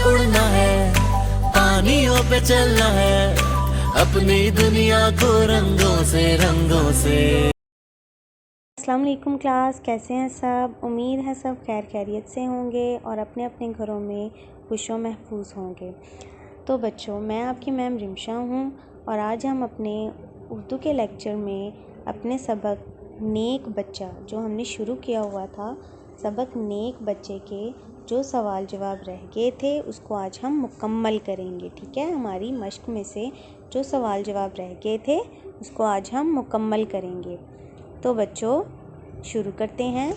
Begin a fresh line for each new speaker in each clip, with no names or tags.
उड़ना है, पानियों पे चलना है, अपनी दुनिया को रंगों से।
अस्सलाम वालेकुम क्लास, कैसे हैं सब। उम्मीद है सब खैर खैरियत से होंगे और अपने अपने घरों में खुश व महफूज होंगे। तो बच्चों, मैं आपकी मैम रिमशा हूँ और आज हम अपने उर्दू के लेक्चर में अपने सबक नेक बच्चा जो हमने शुरू किया हुआ था, सबक नेक बच्चे के जो सवाल जवाब रह गए थे उसको आज हम मुकम्मल करेंगे। ठीक है, हमारी मश्क में से जो सवाल जवाब रह गए थे उसको आज हम मुकम्मल करेंगे। तो बच्चों शुरू करते हैं।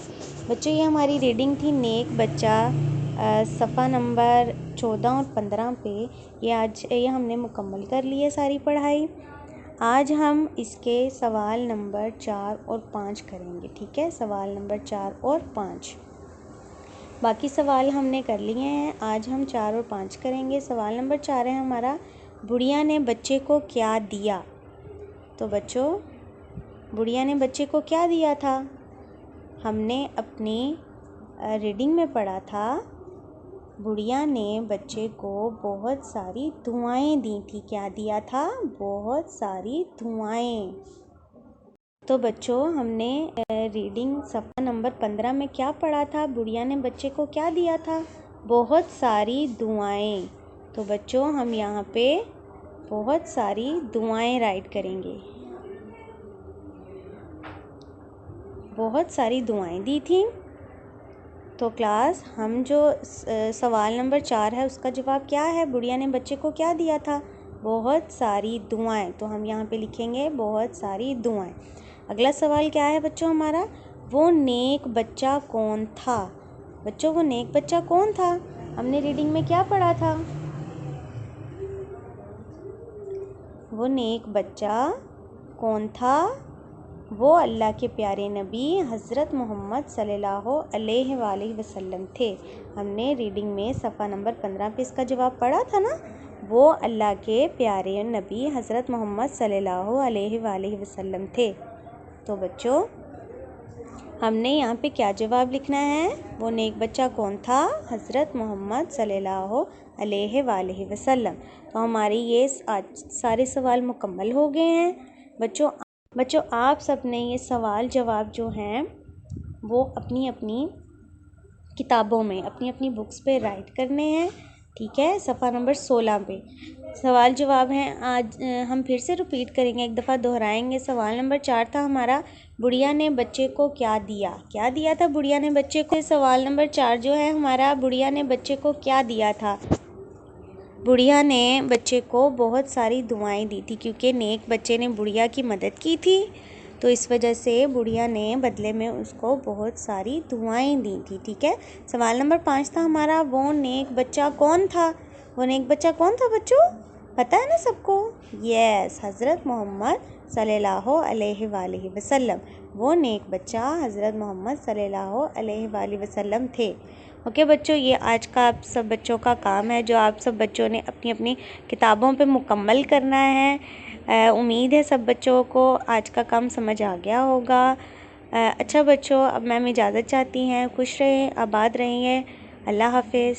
बच्चों, ये हमारी रीडिंग थी नेक बच्चा, सफ़ा नंबर 14 और 15 पे। ये हमने मुकम्मल कर ली है सारी पढ़ाई। आज हम इसके सवाल नंबर 4 और 5 करेंगे। ठीक है, सवाल नंबर 4 और 5, बाकी सवाल हमने कर लिए हैं। आज हम 4 और 5 करेंगे। सवाल नंबर 4 है हमारा, बुढ़िया ने बच्चे को क्या दिया। तो बच्चों, बुढ़िया ने बच्चे को क्या दिया था? हमने अपनी रीडिंग में पढ़ा था, बुढ़िया ने बच्चे को बहुत सारी दुआएं दी थी। क्या दिया था? बहुत सारी दुआएं। तो बच्चों, हमने रीडिंग सफ़ा नंबर 15 में क्या पढ़ा था? बुढ़िया ने बच्चे को क्या दिया था? बहुत सारी दुआएं। तो बच्चों, हम यहाँ पे बहुत सारी दुआएं राइट करेंगे। बहुत सारी दुआएं दी थी। तो क्लास, हम जो सवाल नंबर 4 है उसका जवाब क्या है? बुढ़िया ने बच्चे को क्या दिया था? बहुत सारी दुआएं। तो हम यहाँ पे लिखेंगे बहुत सारी दुआएं। अगला सवाल क्या है बच्चों हमारा, वो नेक बच्चा कौन था? बच्चों, वो नेक बच्चा कौन था? हमने रीडिंग में क्या पढ़ा था? वो नेक बच्चा कौन था? वो अल्लाह के प्यारे नबी हज़रत मोहम्मद सल्लल्लाहु अलैहि वसल्लम थे। हमने रीडिंग में सफ़ा नंबर 15 पे इसका जवाब पढ़ा था ना, वो अल्लाह के प्यारे नबी हज़रत मोहम्मद सल्लल्लाहु अलैहि वसल्लम थे। तो बच्चों, हमने यहाँ पे क्या जवाब लिखना है? वो नेक बच्चा कौन था? हज़रत मोहम्मद सल्लल्लाहु अलैहि वसल्लम। तो हमारे ये आज सारे सवाल मुकम्मल हो गए हैं। बच्चों, आप सब ने ये सवाल जवाब जो हैं वो अपनी अपनी किताबों में, अपनी अपनी बुक्स पे राइट करने हैं। ठीक है, सफ़ा नंबर 16 पे सवाल जवाब हैं। आज हम फिर से रिपीट करेंगे, एक दफ़ा दोहराएंगे। सवाल नंबर 4 था हमारा, बुढ़िया ने बच्चे को क्या दिया? क्या दिया था बुढ़िया ने बच्चे को? सवाल नंबर 4 जो है हमारा, बुढ़िया ने बच्चे को क्या दिया था? बुढ़िया ने बच्चे को बहुत सारी दुआएं दी थी, क्योंकि नेक बच्चे ने बुढ़िया की मदद की थी। तो इस वजह से बुढ़िया ने बदले में उसको बहुत सारी दुआएं दी थी। ठीक है, सवाल नंबर 5 था हमारा, वो नेक बच्चा कौन था? वो नेक बच्चा कौन था बच्चों? पता है ना सबको? यस, हज़रत मोहम्मद सल्लल्लाहु अलैहि वसल्लम। वो नेक बच्चा हज़रत मोहम्मद सल्लल्लाहु अलैहि वसल्लम थे। ओके बच्चों, ये आज का आप सब बच्चों का काम है जो आप सब बच्चों ने अपनी अपनी किताबों पे मुकम्मल करना है। उम्मीद है सब बच्चों को आज का काम समझ आ गया होगा। अच्छा बच्चों, अब मैम इजाज़त चाहती हैं। खुश रहें, आबाद रहिए। अल्लाह हाफिज़।